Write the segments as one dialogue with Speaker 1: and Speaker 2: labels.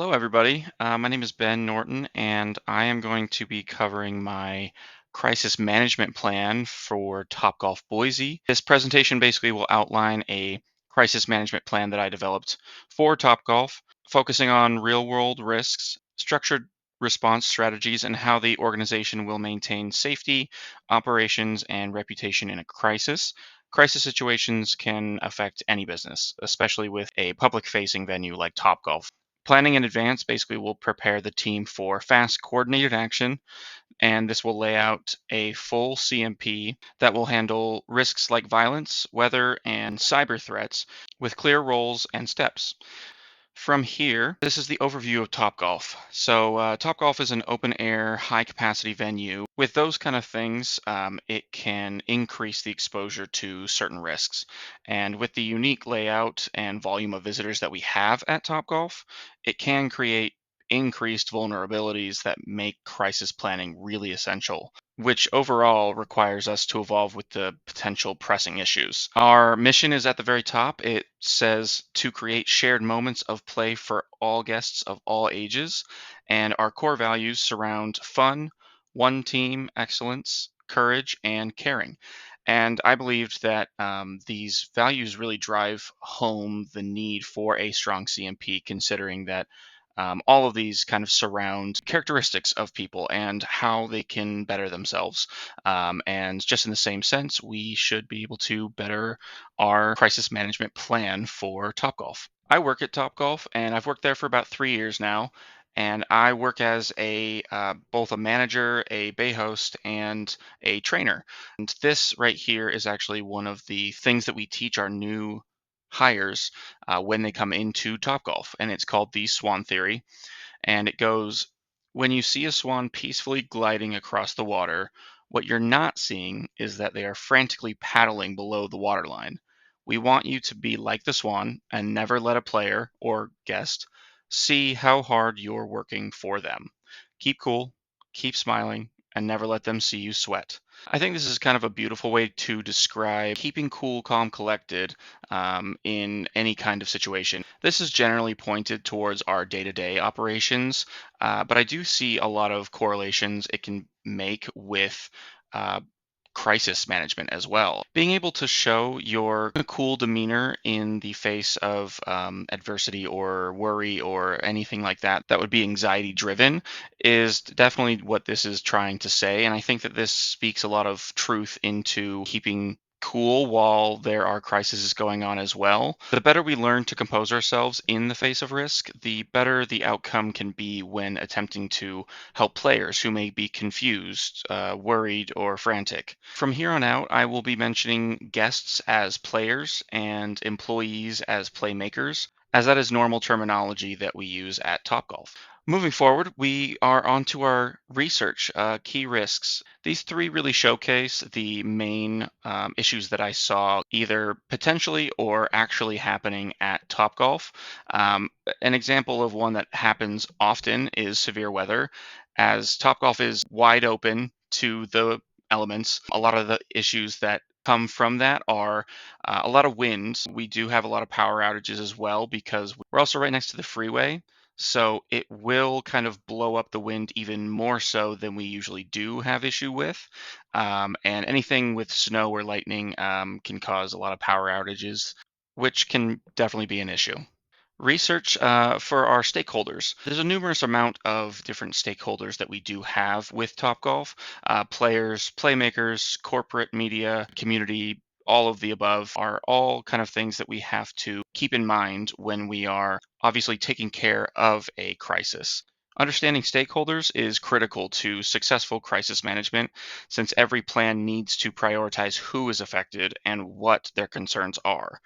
Speaker 1: Hello, everybody. My name is Ben Norton, and I am going to be covering my crisis management plan for Topgolf Boise. This presentation basically will outline a crisis management plan that I developed for Topgolf, focusing on real world risks, structured response strategies, and how the organization will maintain safety, operations, and reputation in a crisis. Crisis situations can affect any business, especially with a public facing venue like Topgolf. Planning in advance basically will prepare the team for fast, coordinated action, and this will lay out a full CMP that will handle risks like violence, weather, and cyber threats with clear roles and steps. From here, this is the overview of Topgolf. So, Topgolf is an open air, high capacity venue. With those kind of things, it can increase the exposure to certain risks. And with the unique layout and volume of visitors that we have at Topgolf, it can create increased vulnerabilities that make crisis planning really essential, which overall requires us to evolve with the potential pressing issues. Our mission is at the very top. It says to create shared moments of play for all guests of all ages. And our core values surround fun, one team, excellence, courage, and caring. And I believed that these values really drive home the need for a strong CMP, considering that all of these kind of surround characteristics of people and how they can better themselves. And just in the same sense, we should be able to better our crisis management plan for Topgolf. I work at Topgolf, and I've worked there for about 3 years now. And I work as a both a manager, a bay host, and a trainer. And this right here is actually one of the things that we teach our new hires when they come into Topgolf, and it's called the Swan Theory. And it goes, when you see a swan peacefully gliding across the water, what you're not seeing is that they are frantically paddling below the waterline. We want you to be like the swan and never let a player or guest see how hard you're working for them. Keep cool, keep smiling, and never let them see you sweat. I think this is kind of a beautiful way to describe keeping cool, calm, collected in any kind of situation. This is generally pointed towards our day to day operations, but I do see a lot of correlations it can make with. Crisis management as well. Being able to show your cool demeanor in the face of adversity or worry or anything like that that would be anxiety driven is definitely what this is trying to say. And I think that this speaks a lot of truth into keeping cool while there are crises going on as well. The better we learn to compose ourselves in the face of risk, the better the outcome can be when attempting to help players who may be confused, worried, or frantic. From here on out, I will be mentioning guests as players and employees as playmakers, as that is normal terminology that we use at Topgolf. Moving forward, we are on to our research, key risks. These three really showcase the main issues that I saw either potentially or actually happening at Topgolf. An example of one that happens often is severe weather. As Topgolf is wide open to the elements, a lot of the issues that come from that are a lot of wind. We do have a lot of power outages as well because we're also right next to the freeway. So it will kind of blow up the wind even more so than we usually do have issue with. And anything with snow or lightning can cause a lot of power outages, which can definitely be an issue. Research for our stakeholders. There's a numerous amount of different stakeholders that we do have with Topgolf. Players, playmakers, corporate media, community, all of the above are all kind of things that we have to keep in mind when we are obviously taking care of a crisis. Understanding stakeholders is critical to successful crisis management since every plan needs to prioritize who is affected and what their concerns are.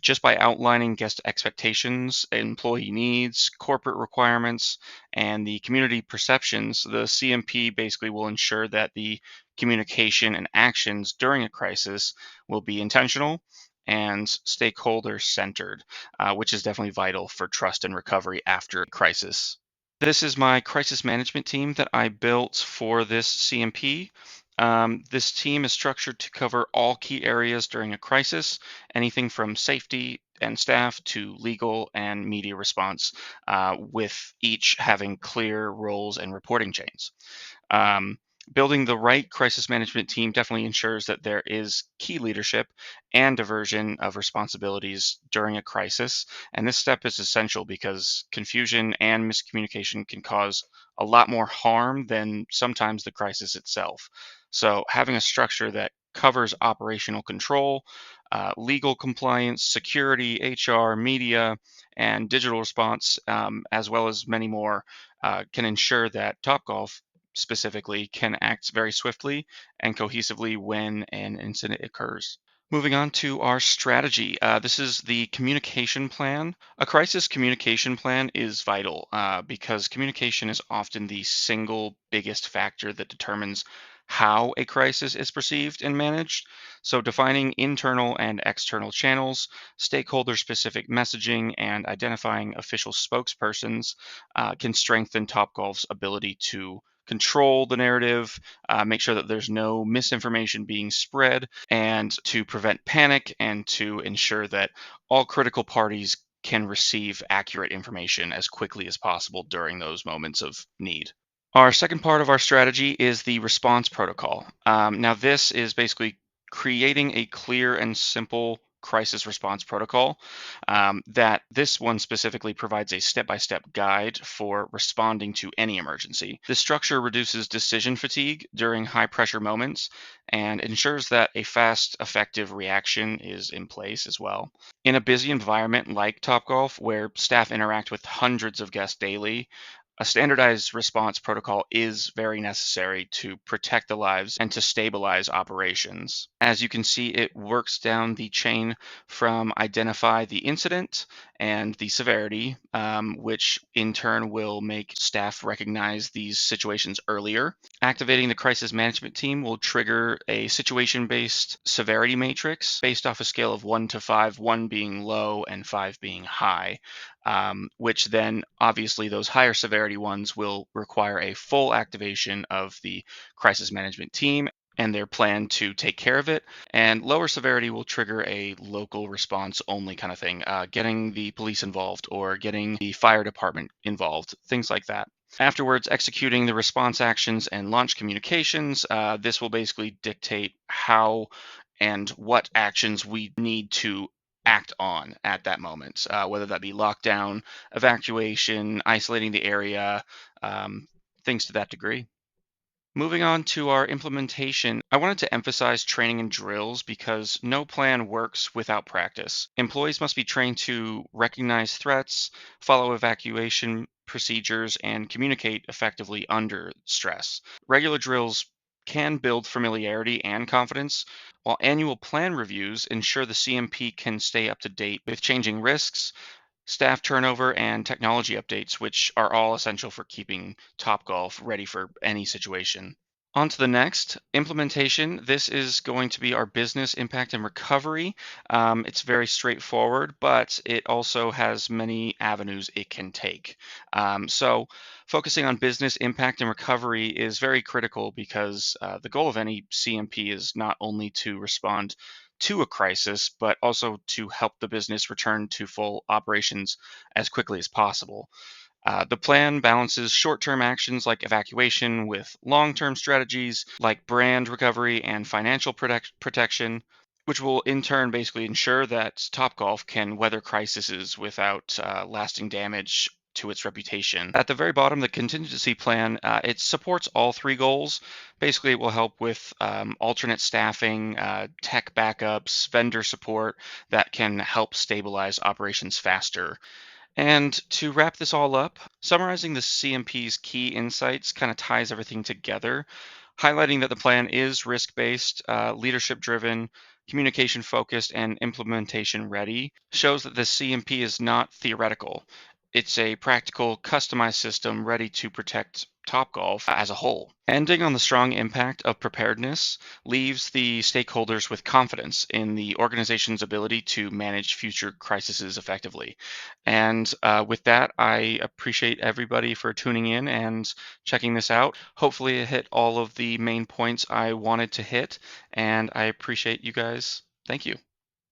Speaker 1: Just by outlining guest expectations, employee needs, corporate requirements, and the community perceptions, the CMP basically will ensure that the communication and actions during a crisis will be intentional and stakeholder centered, which is definitely vital for trust and recovery after a crisis. This is my crisis management team that I built for this CMP. This team is structured to cover all key areas during a crisis, anything from safety, and staff to legal and media response, with each having clear roles and reporting chains. Um, Building the right crisis management team definitely ensures that there is key leadership and diversion of responsibilities during a crisis. And this step is essential because confusion and miscommunication can cause a lot more harm than sometimes the crisis itself. So, having a structure that covers operational control, legal compliance, security, HR, media, and digital response, as well as many more, can ensure that Topgolf specifically can act very swiftly and cohesively when an incident occurs. Moving on to our strategy. This is the communication plan. A crisis communication plan is vital because communication is often the single biggest factor that determines how a crisis is perceived and managed. So, defining internal and external channels, stakeholder specific messaging, and identifying official spokespersons can strengthen Topgolf's ability to control the narrative, make sure that there's no misinformation being spread, and to prevent panic and to ensure that all critical parties can receive accurate information as quickly as possible during those moments of need. Our second part of our strategy is the response protocol. Now, this is basically creating a clear and simple crisis response protocol. That this one specifically provides a step by step guide for responding to any emergency. This structure reduces decision fatigue during high pressure moments and ensures that a fast, effective reaction is in place as well. In a busy environment like Topgolf, where staff interact with hundreds of guests daily, a standardized response protocol is very necessary to protect the lives and to stabilize operations. As you can see, it works down the chain from identify the incident and the severity, which in turn will make staff recognize these situations earlier. Activating the crisis management team will trigger a situation based severity matrix based off a scale of 1 to 5, 1 being low and 5 being high, which then obviously those higher severity ones will require a full activation of the crisis management team and their plan to take care of it. And lower severity will trigger a local response only kind of thing, getting the police involved or getting the fire department involved, things like that. Afterwards, executing the response actions and launch communications. This will basically dictate how and what actions we need to act on at that moment, whether that be lockdown, evacuation, isolating the area, things to that degree. Moving on to our implementation, I wanted to emphasize training and drills because no plan works without practice. Employees must be trained to recognize threats, follow evacuation procedures, and communicate effectively under stress. Regular drills can build familiarity and confidence, while annual plan reviews ensure the CMP can stay up to date with changing risks, staff turnover, and technology updates, which are all essential for keeping Topgolf ready for any situation. On to the next implementation. This is going to be our business impact and recovery. It's very straightforward, but it also has many avenues it can take. So, focusing on business impact and recovery is very critical because the goal of any CMP is not only to respond to a crisis, but also to help the business return to full operations as quickly as possible. The plan balances short term actions like evacuation with long term strategies like brand recovery and financial protection, which will in turn basically ensure that Topgolf can weather crises without lasting damage to its reputation. At the very bottom, the contingency plan, it supports all three goals. Basically, it will help with alternate staffing, tech backups, vendor support that can help stabilize operations faster. And to wrap this all up, summarizing the CMP's key insights kind of ties everything together, highlighting that the plan is risk based, leadership driven, communication focused, and implementation ready, shows that the CMP is not theoretical. It's a practical, customized system ready to protect Topgolf as a whole. Ending on the strong impact of preparedness leaves the stakeholders with confidence in the organization's ability to manage future crises effectively. And with that, I appreciate everybody for tuning in and checking this out. Hopefully, it hit all of the main points I wanted to hit, and I appreciate you guys. Thank you.